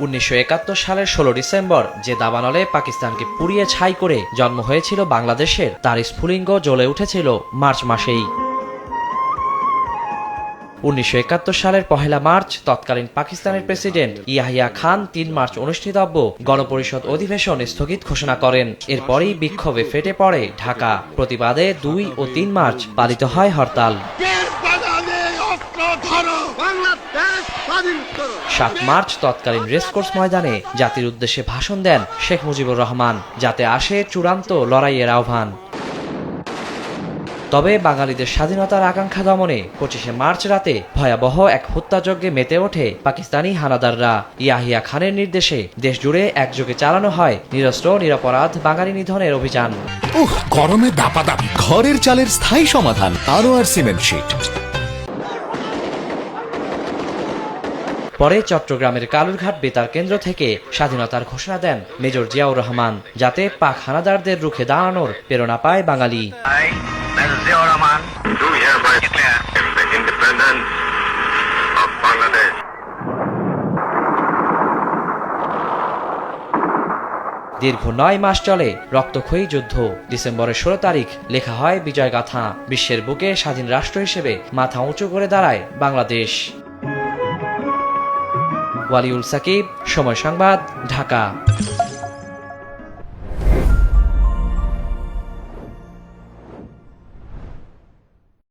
1971 সালের 16 ডিসেম্বর যে দাবানলে পাকিস্তানকে পুড়িয়ে ছাই করে জন্ম হয়েছিল বাংলাদেশের, তার স্ফুলিঙ্গ জ্বলে উঠেছিল মার্চ মাসেই। 1971 সালের 1 মার্চ তৎকালীন পাকিস্তানের প্রেসিডেন্ট ইয়াহিয়া খান 3 মার্চ অনুষ্ঠিতব্য গণপরিষদ অধিবেশন স্থগিত ঘোষণা করেন। এরপরই বিক্ষোভে ফেটে পড়ে ঢাকা। প্রতিবাদে 2 ও 3 মার্চ পালিত হয় হরতাল। 7 মার্চ তৎকালীন রেসকোর্স ময়দানে জাতির উদ্দেশ্যে ভাষণ দেন শেখ মুজিবুর রহমান, যাতে আসে চূড়ান্ত লড়াইয়ের আহ্বান। তবে বাঙালিদের স্বাধীনতার আকাঙ্ক্ষা দমনে 25 মার্চ রাতে ভয়াবহ এক হত্যাযজ্ঞে মেতে ওঠে পাকিস্তানি হানাদাররা। ইয়াহিয়া খানের নির্দেশে দেশজুড়ে একযোগে চালানো হয় নিরস্ত্র নিরপরাধ বাঙালি নিধনের অভিযান। গরমে দাপাদাপি, ঘরের চালের স্থায়ী সমাধান আনোয়ার সিমেন্ট শীট। পরে চট্টগ্রামের কালুরঘাট বেতার কেন্দ্র থেকে স্বাধীনতার ঘোষণা দেন মেজর জিয়াউর রহমান, যাতে পাক হানাদারদের রুখে দাঁড়ানোর প্রেরণা পায় বাঙালি। দীর্ঘ 9 মাস চলে রক্তক্ষয়ী যুদ্ধ। ডিসেম্বরের 16 তারিখ লেখা হয় বিজয়গাথা। বিশ্বের বুকে স্বাধীন রাষ্ট্র হিসেবে মাথা উঁচু করে দাঁড়ায় বাংলাদেশ। ওয়ালিউল সাকিব, সময় সংবাদ, ঢাকা।